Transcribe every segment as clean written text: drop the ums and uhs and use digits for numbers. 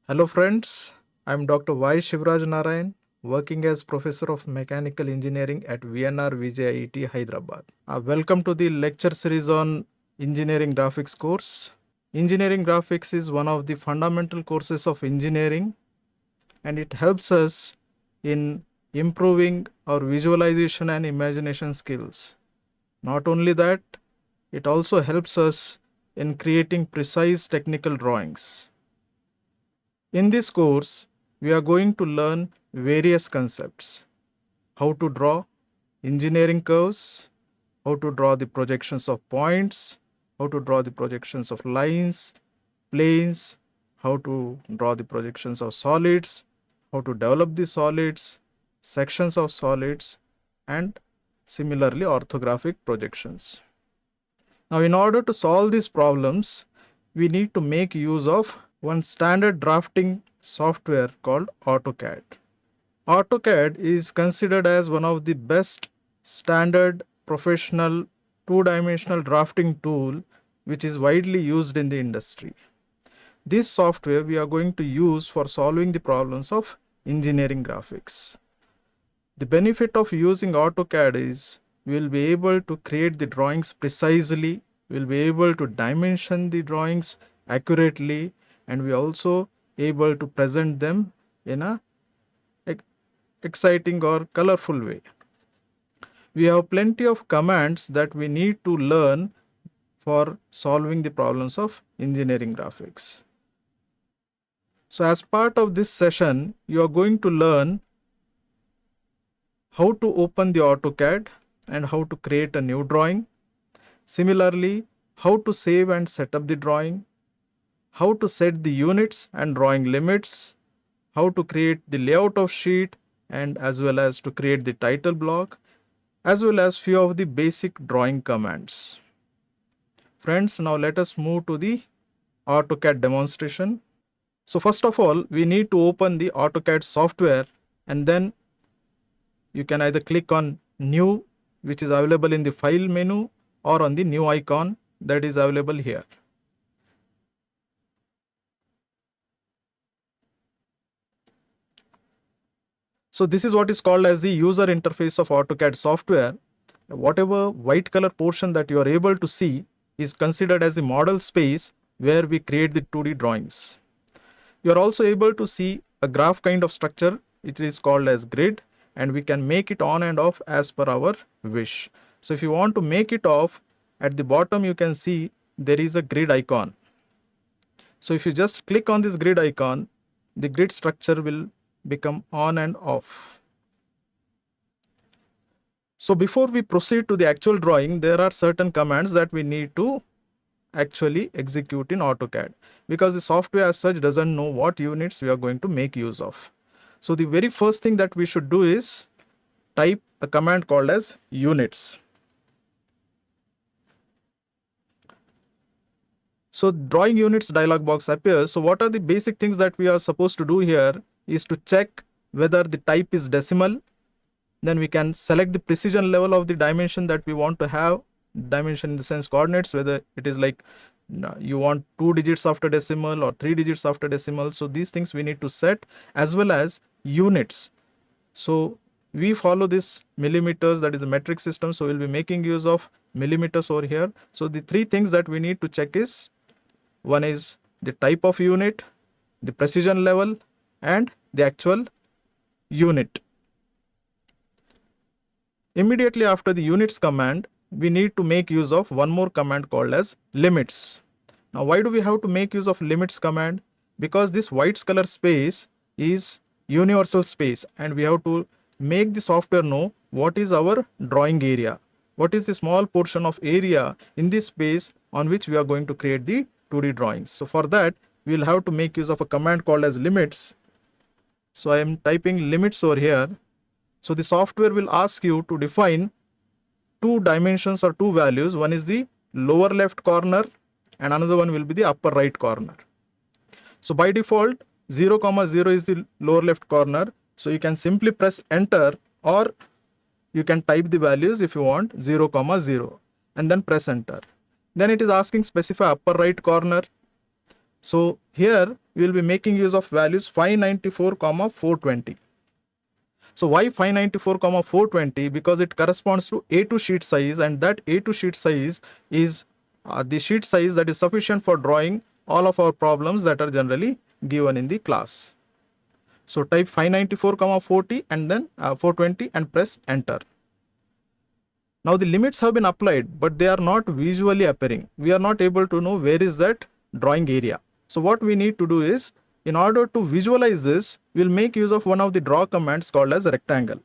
Hello friends, I am Dr. Shivraj Narayan, working as Professor of Mechanical Engineering at VJEC Hyderabad. Welcome to the lecture series on Engineering Graphics course. Engineering Graphics is one of the fundamental courses of engineering, and it helps us in improving our visualization and imagination skills. Not only that, it also helps us in creating precise technical drawings. In this course, we are going to learn various concepts: how to draw engineering curves, how to draw the projections of points, how to draw the projections of lines, planes, how to draw the projections of solids, how to develop the solids, sections of solids, and similarly orthographic projections. Now, in order to solve these problems, we need to make use of one standard drafting software called AutoCAD. AutoCAD is considered as one of the best standard professional two-dimensional drafting tool which is widely used in the industry. This software we are going to use for solving the problems of engineering graphics. The benefit of using AutoCAD is we will be able to create the drawings precisely, we will be able to dimension the drawings accurately, and we are also able to present them in a exciting or colorful way. We have plenty of commands that we need to learn for solving the problems of engineering graphics. So as part of this session, you are going to learn how to open the AutoCAD and how to create a new drawing. Similarly, how to save and set up the drawing, how to set the units and drawing limits, how to create the layout of sheet, and as well as to create the title block, as well as few of the basic drawing commands. Friends, now let us move to the AutoCAD demonstration. So first of all, we need to open the AutoCAD software, and then you can either click on New, which is available in the File menu, or on the New icon that is available here. So this is what is called as the user interface of AutoCAD software. Whatever white color portion that you are able to see is considered as a model space where we create the 2D drawings. You are also able to see a graph kind of structure. It is called as grid, and we can make it on and off as per our wish. So if you want to make it off, at the bottom you can see there is a grid icon. So if you just click on this grid icon, the grid structure will become on and off. So before we proceed to the actual drawing, there are certain commands that we need to actually execute in AutoCAD, because the software as such doesn't know what units we are going to make use of. So the very first thing that we should do is type a command called as units. So drawing units dialog box appears. So what are the basic things that we are supposed to do here is to check whether the type is decimal. Then we can select the precision level of the dimension that we want to have. Dimension in the sense coordinates, whether it is like you want 2 digits after decimal or 3 digits after decimal. So these things we need to set, as well as units. So we follow this millimeters, that is a metric system. So we'll be making use of millimeters over here. So the three things that we need to check is, one is the type of unit, the precision level, and the actual unit. Immediately after the units command, we need to make use of one more command called as limits. Now why do we have to make use of limits command? Because this white color space is universal space, and we have to make the software know what is our drawing area, what is the small portion of area in this space on which we are going to create the 2D drawings. So for that, we will have to make use of a command called as limits. So I am typing limits over here. So the software will ask you to define two dimensions or two values. One is the lower left corner and another one will be the upper right corner. So by default, 0, 0 is the lower left corner. So you can simply press enter, or You can type the values if you want, 0, 0, and then press enter. Then it is asking specify upper right corner. So here we will be making use of values 594, 420. So why 594, 420? Because it corresponds to A2 sheet size, and that A2 sheet size is the sheet size that is sufficient for drawing all of our problems that are generally given in the class. So type 594, 40 and then 420 and press enter. Now the limits have been applied, but they are not visually appearing. We are not able to know where is that drawing area. So what we need to do is, in order to visualize this, we'll make use of one of the draw commands called as rectangle.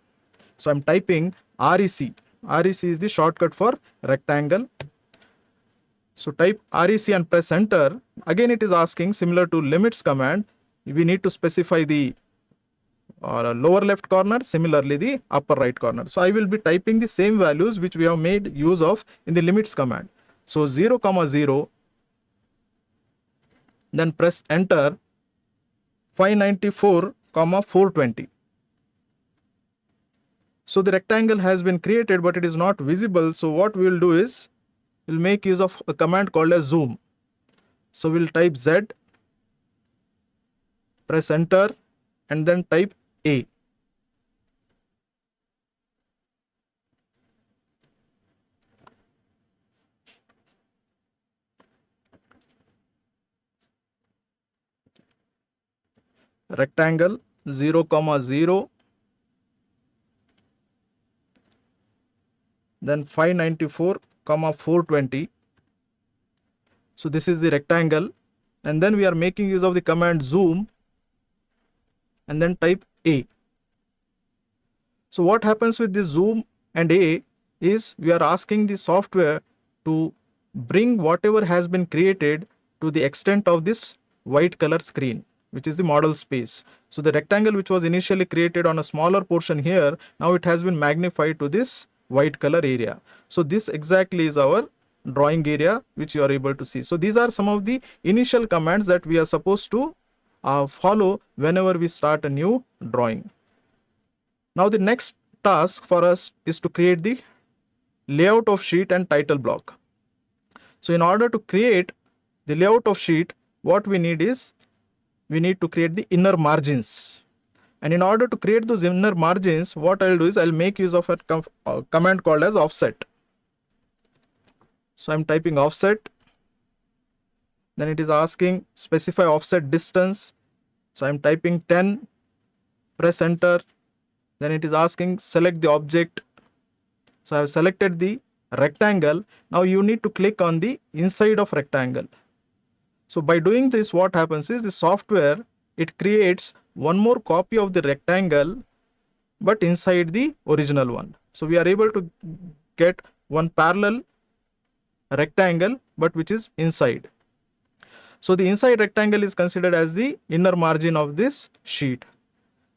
So I'm typing REC. REC is the shortcut for rectangle. So type REC and press enter. Again it is asking, similar to limits command, we need to specify the lower left corner, similarly the upper right corner. So I will be typing the same values which we have made use of in the limits command. So 0, 0, then press enter. 594, 420. So the rectangle has been created, but it is not visible. So what we will do is, we'll make use of a command called as zoom. So we'll type Z, press enter, and then type A. Rectangle 0, 0, then 594, 420. So this is the rectangle, and then we are making use of the command zoom and then type A. So what happens with this zoom and A is, we are asking the software to bring whatever has been created to the extent of this white color screen, which is the model space. So the rectangle which was initially created on a smaller portion here, now it has been magnified to this white color area. So this exactly is our drawing area which you are able to see. So these are some of the initial commands that we are supposed to follow whenever we start a new drawing. Now the next task for us is to create the layout of sheet and title block. So in order to create the layout of sheet, what we need is, we need to create the inner margins. And in order to create those inner margins, what I'll do is, I'll make use of a command called as offset. So I'm typing offset, then it is asking specify offset distance. So I'm typing 10, press enter. Then it is asking select the object. So I have selected the rectangle. Now you need to click on the inside of rectangle. So by doing this, what happens is, the software, it creates one more copy of the rectangle, but inside the original one. So we are able to get one parallel rectangle, but which is inside. So the inside rectangle is considered as the inner margin of this sheet.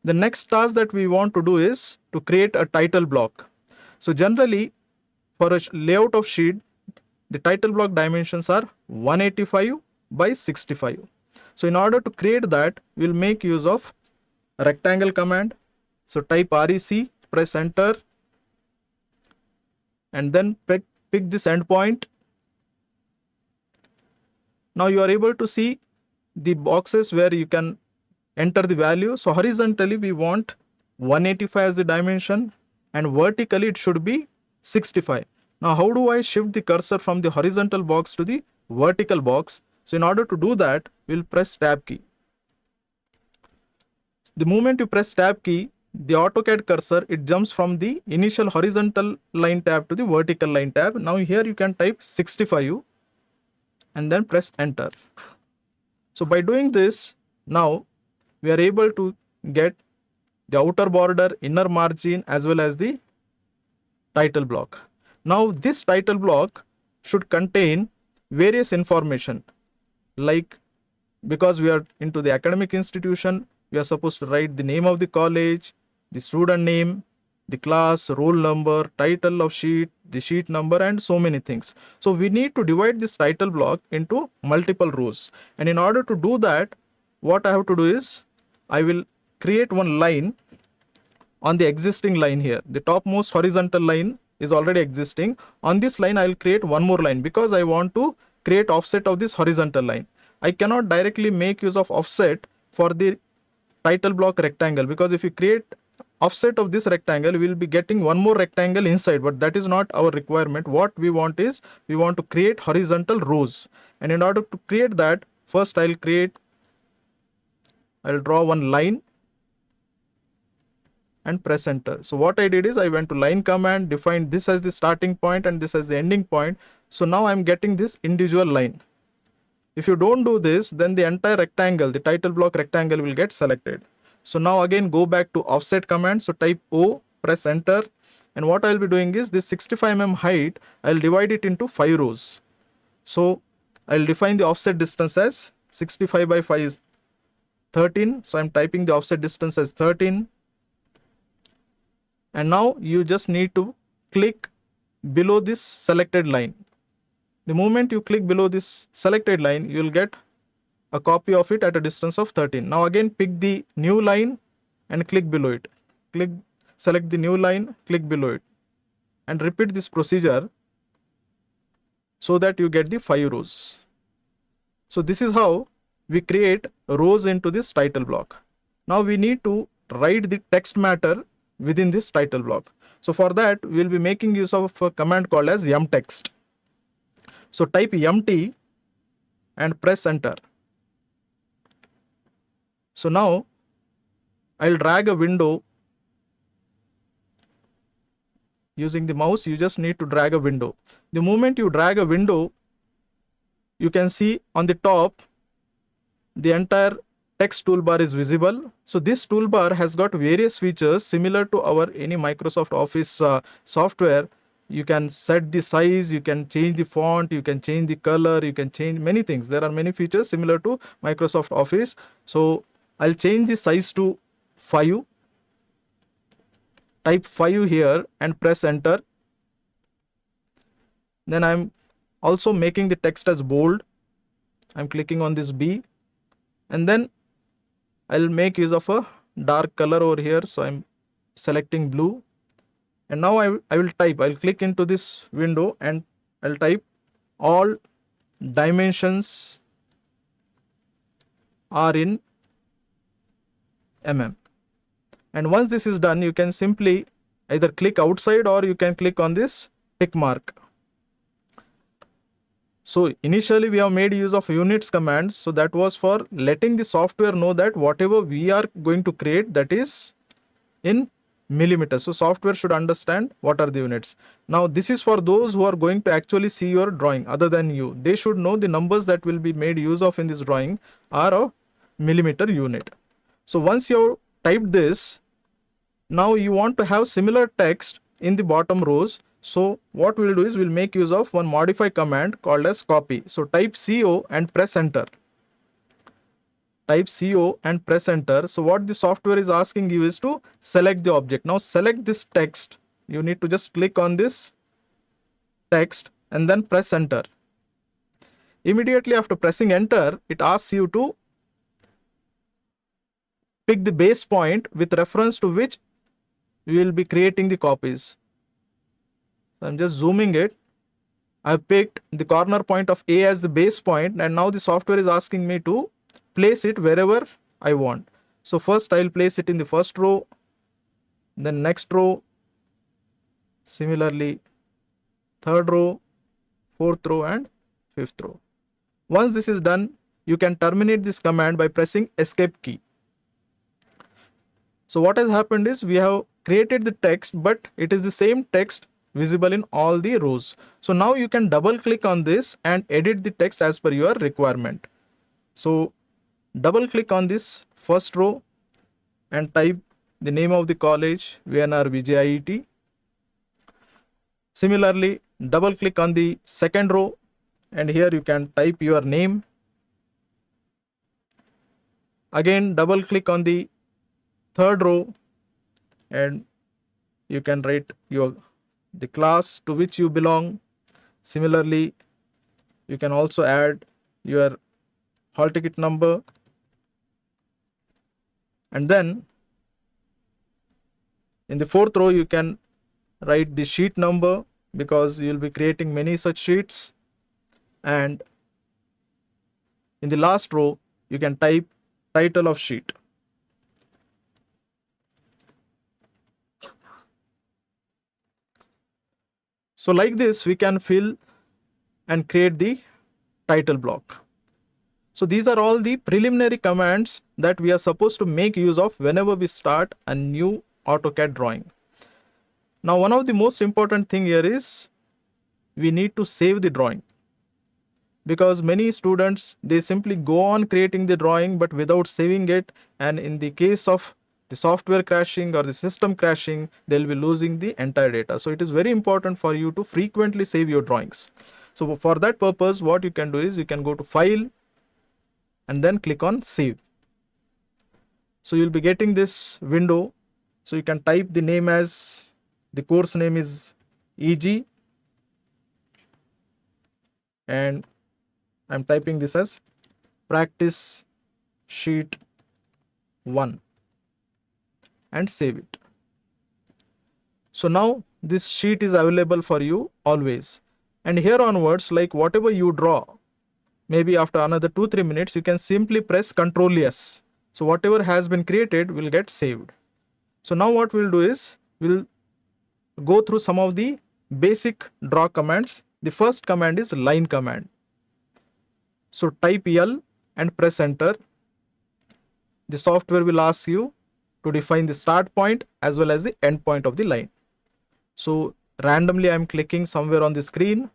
The next task that we want to do is to create a title block. So generally, for a layout of sheet, the title block dimensions are 185 by 65. So in order to create that, we'll make use of a rectangle command. So type REC, press enter, and then pick this endpoint. Now you are able to see the boxes where you can enter the value. So horizontally we want 185 as the dimension, and vertically it should be 65. Now how do I shift the cursor from the horizontal box to the vertical box? So in order to do that, we'll press tab key. The moment you press tab key, the AutoCAD cursor, it jumps from the initial horizontal line tab to the vertical line tab. Now here you can type 65 and then press enter. So by doing this, now we are able to get the outer border, inner margin, as well as the title block. Now this title block should contain various information, like, because we are into the academic institution, we are supposed to write the name of the college, the student name, the class, roll number, title of sheet, the sheet number, and so many things. So we need to divide this title block into multiple rows. And in order to do that, what I have to do is, I will create one line on the existing line here. The topmost horizontal line is already existing. On this line, I will create one more line because I want to create offset of this horizontal line. I cannot directly make use of offset for the title block rectangle, because if you create offset of this rectangle, we will be getting one more rectangle inside, but that is not our requirement. What we want is, we want to create horizontal rows, and in order to create that, first I'll draw one line and press enter. So what I did is, I went to line command, defined this as the starting point and this as the ending point. So now I'm getting this individual line. If you don't do this, then the entire rectangle, the title block rectangle, will get selected. So now again go back to offset command. So type O, press enter, and what I'll be doing is, this 65 mm height, I'll divide it into 5 rows. So I'll define the offset distance as 65 by 5 is 13. So I'm typing the offset distance as 13. And now you just need to click below this selected line. The moment you click below this selected line, you will get a copy of it at a distance of 13. Now again pick the new line and click below it. Select the new line, click below it, and repeat this procedure so that you get the 5 rows. So this is how we create rows into this title block. Now we need to write the text matter within this title block. So for that, we will be making use of a command called as mtext. So type mt and press enter. So now I'll drag a window. Using the mouse, you just need to drag a window. The moment you drag a window, you can see on the top, the entire text toolbar is visible. So this toolbar has got various features similar to our any Microsoft Office software. You can set the size, you can change the font, you can change the color, you can change many things. There are many features similar to Microsoft Office. So I'll change the size to 5. Type 5 here and press enter. Then I'm also making the text as bold. I'm clicking on this B, and then I'll make use of a dark color over here. So I'm selecting blue, and now I'll click into this window and I'll type all dimensions are in mm. And once this is done, you can simply either click outside or you can click on this tick mark. So initially we have made use of units command. So that was for letting the software know that whatever we are going to create, that is in millimeters. So software should understand what are the units. Now this is for those who are going to actually see your drawing other than you. They should know the numbers that will be made use of in this drawing are a millimeter unit. So once you typed this, now you want to have similar text in the bottom rows. So what we'll do is, we'll make use of one modify command called as copy. So type CO and press enter. Type CO and press enter. So what the software is asking you is to select the object. Now select this text. You need to just click on this text and then press enter. Immediately after pressing enter, it asks you to pick the base point with reference to which we will be creating the copies. So I'm just zooming it. I've picked the corner point of A as the base point, and now the software is asking me to place it wherever I want. So first I'll place it in the first row, then next row, similarly third row, fourth row, and fifth row. Once this is done, you can terminate this command by pressing escape key. So what has happened is, we have created the text, but it is the same text visible in all the rows. So now you can double click on this and edit the text as per your requirement. So double click on this first row and type the name of the college, VNR VJEC. Similarly, double click on the second row and here you can type your name. Again, double click on the third row and you can write the class to which you belong. Similarly, you can also add your hall ticket number, and then In the fourth row, you can write the sheet number because you'll be creating many such sheets. And in the last row, you can type title of sheet. So like this, we can fill and create the title block. So these are all the preliminary commands that we are supposed to make use of whenever we start a new AutoCAD drawing. Now, one of the most important thing here is we need to save the drawing, because many students, they simply go on creating the drawing but without saving it, and in the case of the software crashing or the system crashing, they'll be losing the entire data. So it is very important for you to frequently save your drawings. So for that purpose, what you can do is you can go to File and then click on Save. So you'll be getting this window. So you can type the name as, the course name is EG, and I'm typing this as Practice Sheet 1 and save it. So now this sheet is available for you always. And here onwards, like whatever you draw, maybe after another 2-3 minutes, you can simply press Ctrl S. So whatever has been created will get saved. So now what we'll do is we'll go through some of the basic draw commands. The first command is line command. So type L and press enter. The software will ask you to define the start point as well as the end point of the line. So randomly I'm clicking somewhere on the screen.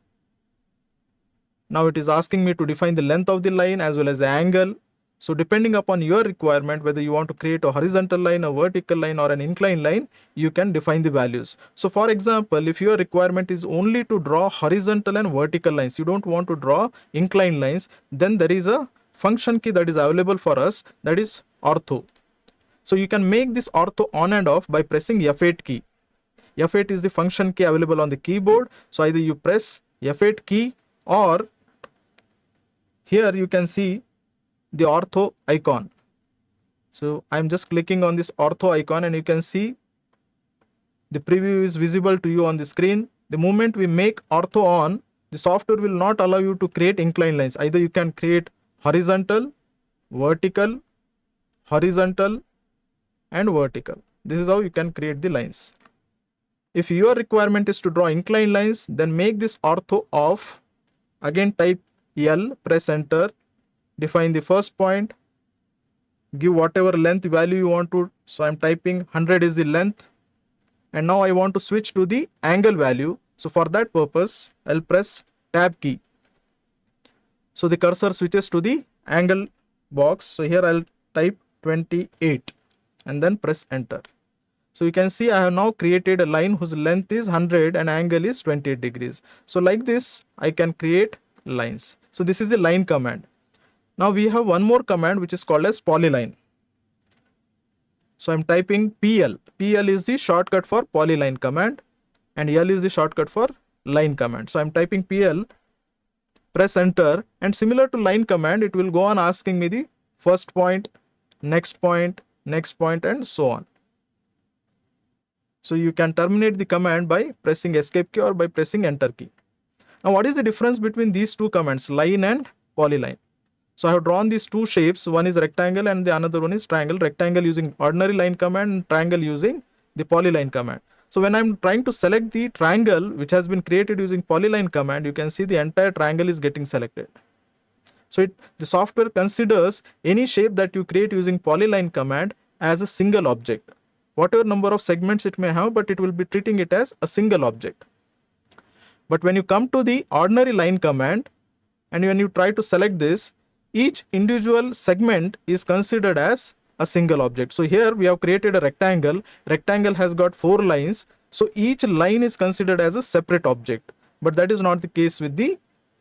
Now it is asking me to define the length of the line as well as the angle. So depending upon your requirement, whether you want to create a horizontal line, a vertical line, or an inclined line, you can define the values. So for example, if your requirement is only to draw horizontal and vertical lines, you don't want to draw inclined lines, then there is a function key that is available for us, that is ortho. So you can make this ortho on and off by pressing F8 key. F8 is the function key available on the keyboard. So either you press F8 key, or here you can see the ortho icon. So I'm just clicking on this ortho icon, and you can see the preview is visible to you on the screen. The moment we make ortho on, the software will not allow you to create inclined lines. Either you can create horizontal, vertical, horizontal, and vertical. This is how you can create the lines. If your requirement is to draw inclined lines, then make this ortho off. Again type L, press enter, define the first point, give whatever length value you want to. So I'm typing 100 is the length, and now I want to switch to the angle value. So for that purpose, I'll press tab key. So the cursor switches to the angle box. So here I'll type 28 and then press enter. So you can see I have now created a line whose length is 100 and angle is 28 degrees. So like this, I can create lines. So this is the line command. Now we have one more command which is called as polyline. So I'm typing PL. PL is the shortcut for polyline command, and L is the shortcut for line command. So I'm typing PL, press enter, and similar to line command, it will go on asking me the first point, next point, and so on. So you can terminate the command by pressing escape key or by pressing enter key. Now what is the difference between these two commands, line and polyline? So I have drawn these two shapes. One is rectangle and the another one is triangle. Rectangle using ordinary line command, and triangle using the polyline command. So when I'm trying to select the triangle which has been created using polyline command, you can see the entire triangle is getting selected. So the software considers any shape that you create using polyline command as a single object. Whatever number of segments it may have, but it will be treating it as a single object. But when you come to the ordinary line command, and when you try to select this, each individual segment is considered as a single object. So here we have created a rectangle. Rectangle has got 4 lines. So each line is considered as a separate object. But that is not the case with the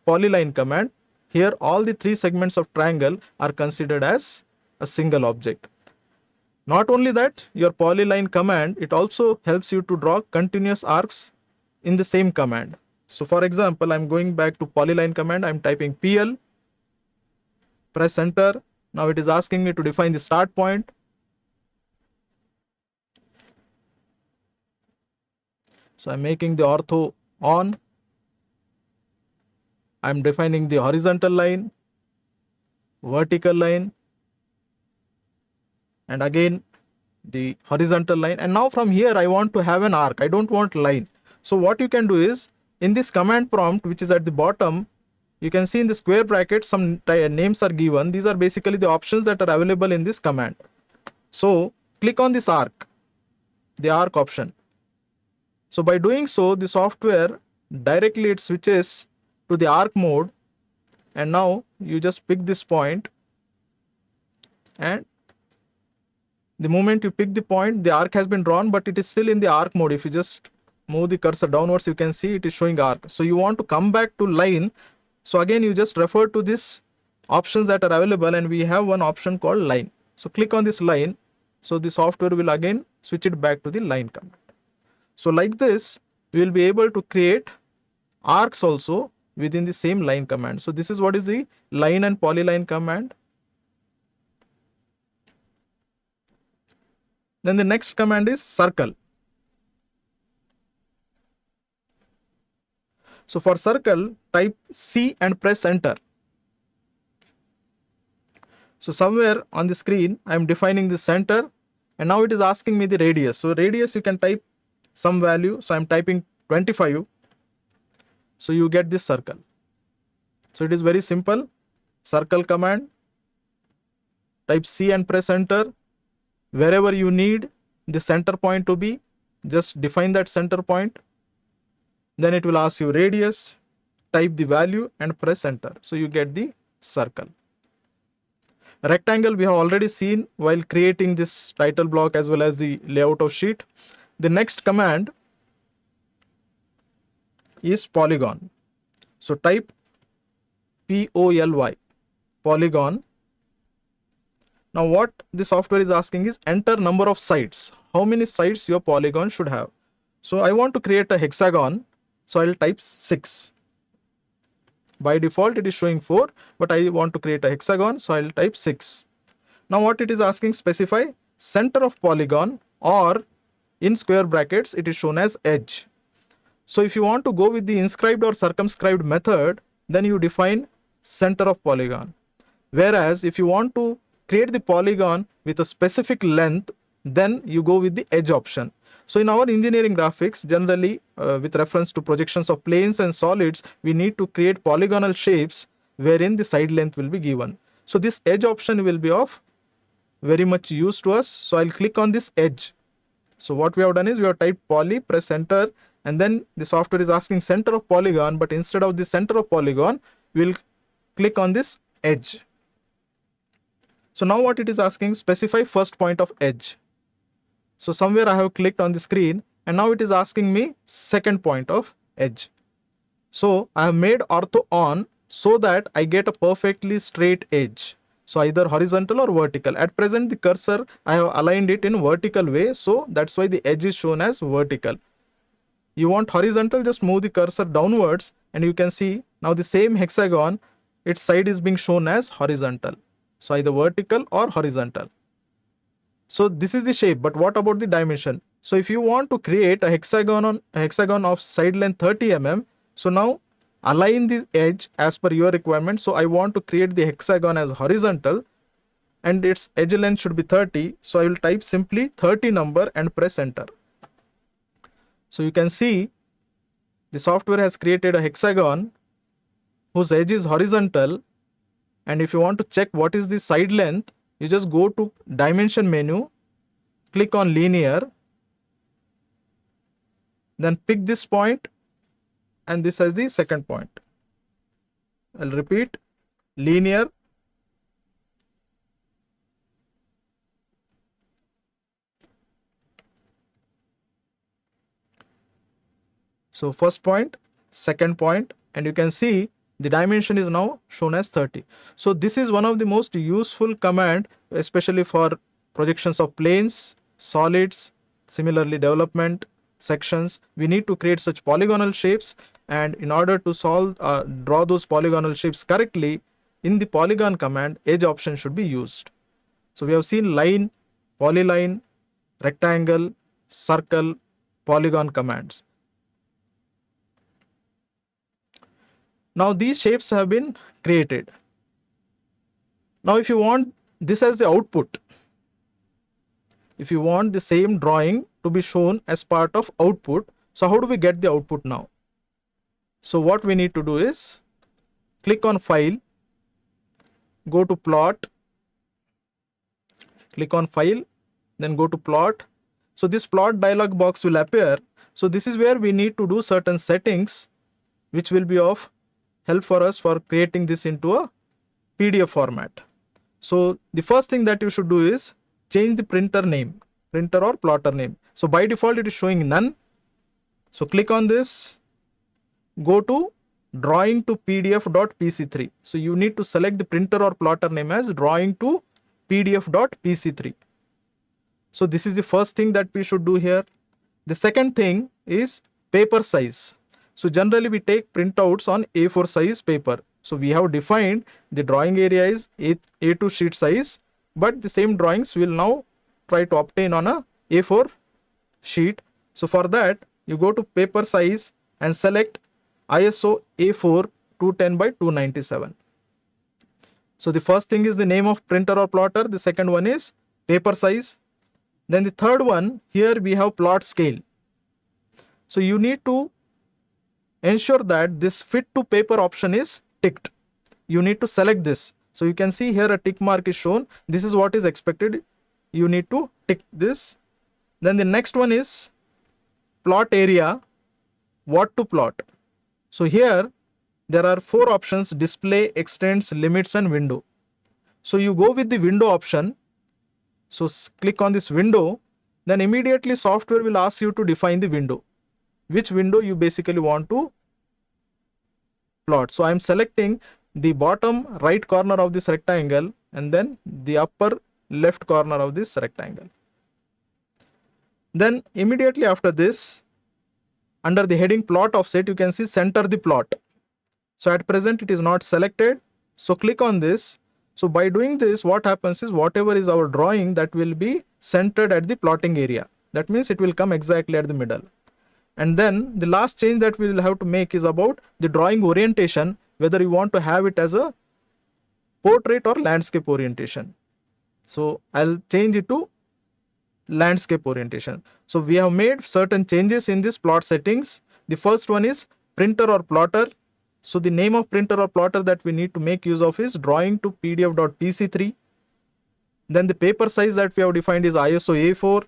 polyline command. Here all the 3 segments of triangle are considered as a single object. Not only that, your polyline command, it also helps you to draw continuous arcs in the same command. So for example, I'm going back to polyline command. I'm typing PL, press enter. Now it is asking me to define the start point. So I'm making the ortho on. I'm defining the horizontal line, vertical line, and again the horizontal line. And now from here I want to have an arc. I don't want line. So what you can do is, in this command prompt which is at the bottom, you can see in the square brackets some names are given. These are basically the options that are available in this command. So click on this arc, the arc option. So by doing so, the software directly it switches to the arc mode, and now you just pick this point, and the moment you pick the point, the arc has been drawn, but it is still in the arc mode. If you just move the cursor downwards, you can see it is showing arc. So you want to come back to line. So again, you just refer to this options that are available, and we have one option called line. So click on this line. So the software will again switch it back to the line command. So like this, we will be able to create arcs also within the same line command. So this is what is the line and polyline command. Then the next command is circle. So for circle, type C and press enter. So somewhere on the screen, I am defining the center, and now it is asking me the radius. So radius, you can type some value. So I'm typing 25. So you get this circle. So it is very simple. Circle command, type C and press enter. Wherever you need the center point to be, just define that center point. Then it will ask you radius, type the value and press enter. So you get the circle. Rectangle we have already seen while creating this title block as well as the layout of sheet. The next command is polygon. So type POLY, polygon. Now what the software is asking is enter number of sides. How many sides your polygon should have? So I want to create a hexagon. So I'll type 6. By default it is showing 4, but I want to create a hexagon, so I'll type 6. Now what it is asking, specify center of polygon, or in square brackets it is shown as edge. So if you want to go with the inscribed or circumscribed method, then you define center of polygon. Whereas if you want to create the polygon with a specific length, then you go with the edge option. So in our engineering graphics, generally with reference to projections of planes and solids, we need to create polygonal shapes wherein the side length will be given. So this edge option will be of very much use to us. So I'll click on this edge. So what we have done is we have typed poly, press enter, and then the software is asking center of polygon, but instead of the center of polygon, we'll click on this edge. So now what it is asking, specify first point of edge. So somewhere I have clicked on the screen, and now it is asking me second point of edge. So I have made ortho on so that I get a perfectly straight edge. So either horizontal or vertical. At present the cursor I have aligned it in vertical way, so that's why the edge is shown as vertical. You want horizontal, just move the cursor downwards, and you can see now the same hexagon, its side is being shown as horizontal. So either vertical or horizontal. So this is the shape, but what about the dimension? So if you want to create a hexagon of side length 30 mm, so now align the edge as per your requirement. So I want to create the hexagon as horizontal, and its edge length should be 30. So I will type simply 30 number and press enter. So you can see the software has created a hexagon whose edge is horizontal, and if you want to check what is the side length, you just go to dimension menu, click on linear, then pick this point and this as the second point. I'll repeat, linear, so first point, second point, and you can see the dimension is now shown as 30. So this is one of the most useful command, especially for projections of planes, solids, similarly development sections. We need to create such polygonal shapes, and in order to draw those polygonal shapes correctly, in the polygon command, edge option should be used. So we have seen line, polyline, rectangle, circle, polygon commands. Now these shapes have been created. Now if you want this as the output, if you want the same drawing to be shown as part of output, so how do we get the output now? So what we need to do is click on File, go to Plot, click on File, then go to Plot. So this plot dialog box will appear. So this is where we need to do certain settings which will be of help for us for creating this into a PDF format. So the first thing that you should do is change the printer name, printer or plotter name. So by default it is showing none. So click on this, go to drawing to pdf.pc3. So you need to select the printer or plotter name as drawing to pdf.pc3. So this is the first thing that we should do here. The second thing is paper size. So generally we take printouts on A4 size paper. So we have defined the drawing area is A2 sheet size, but the same drawings will now try to obtain on a A4 sheet. So for that you go to paper size and select ISO A4 210 by 297. So the first thing is the name of printer or plotter. The second one is paper size. Then the third one, here we have plot scale. So you need to ensure that this fit to paper option is ticked. You need to select this. So you can see here a tick mark is shown. This is what is expected. You need to tick this. Then the next one is plot area, what to plot. So here there are 4 options: display, extents, limits and window. So you go with the window option. So click on this window, then immediately software will ask you to define the window, which window you basically want to plot. So I am selecting the bottom right corner of this rectangle and then the upper left corner of this rectangle. Then immediately after this, under the heading plot offset, you can see center the plot. So at present it is not selected. So click on this. So by doing this, what happens is whatever is our drawing, that will be centered at the plotting area. That means it will come exactly at the middle. And then the last change that we will have to make is about the drawing orientation, whether you want to have it as a portrait or landscape orientation. So I'll change it to landscape orientation. So we have made certain changes in this plot settings. The first one is printer or plotter. So the name of printer or plotter that we need to make use of is drawing to pdf.pc3. Then the paper size that we have defined is ISO A4.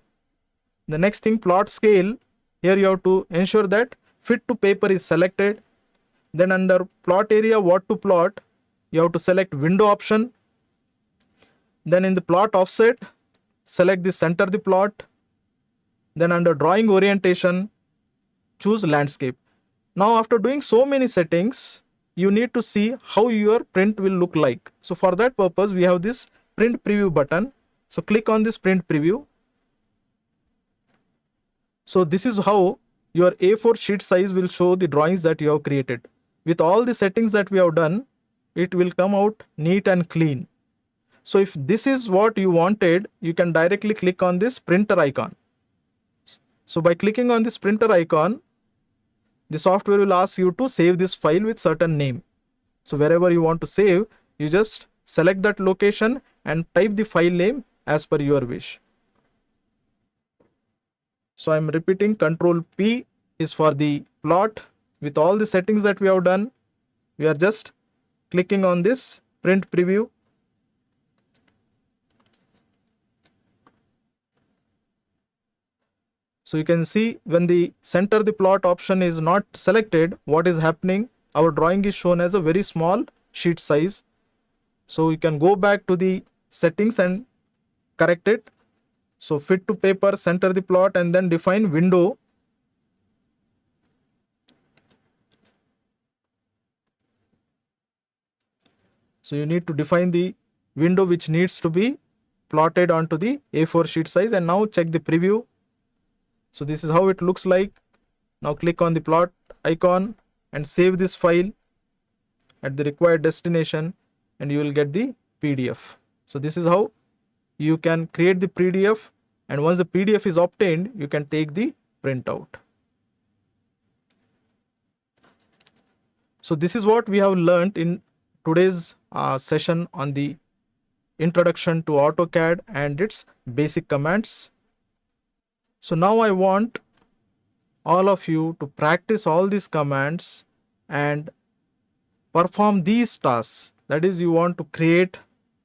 The next thing, plot scale. Here you have to ensure that fit to paper is selected. Then under plot area, what to plot, you have to select window option. Then in the plot offset, select the center the plot. Then under drawing orientation, choose landscape. Now after doing so many settings, you need to see how your print will look like. So for that purpose, we have this print preview button. So click on this print preview. So this is how your A4 sheet size will show the drawings that you have created. With all the settings that we have done, it will come out neat and clean. So if this is what you wanted, you can directly click on this printer icon. So by clicking on this printer icon, the software will ask you to save this file with certain name. So wherever you want to save, you just select that location and type the file name as per your wish. So I'm repeating, Control P is for the plot. With all the settings that we have done, we are just clicking on this print preview. So you can see when the center the plot option is not selected, what is happening? Our drawing is shown as a very small sheet size. So you can go back to the settings and correct it. So fit to paper, center the plot and then define window. So you need to define the window which needs to be plotted onto the A4 sheet size, and now check the preview. So this is how it looks like. Now click on the plot icon and save this file at the required destination and you will get the PDF. So this is how you can create the PDF, and once the PDF is obtained, you can take the printout. So this is what we have learned in today's session on the introduction to AutoCAD and its basic commands. So now I want all of you to practice all these commands and perform these tasks. That is, you want to create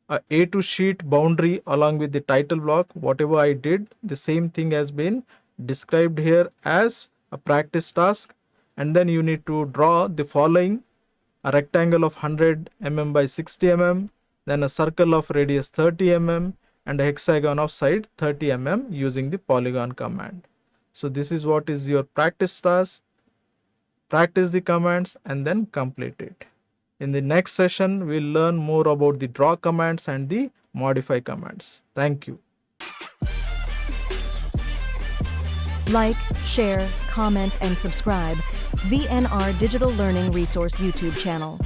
a A2 sheet boundary along with the title block. Whatever I did, the same thing has been described here as a practice task. And then you need to draw the following: a rectangle of 100 mm by 60 mm, then a circle of radius 30 mm, and a hexagon of side 30 mm using the polygon command. So this is what is your practice task. Practice the commands and then complete it. In the next session, we'll learn more about the draw commands and the modify commands. Thank you. Like, share, comment, and subscribe VNR Digital Learning Resource YouTube channel.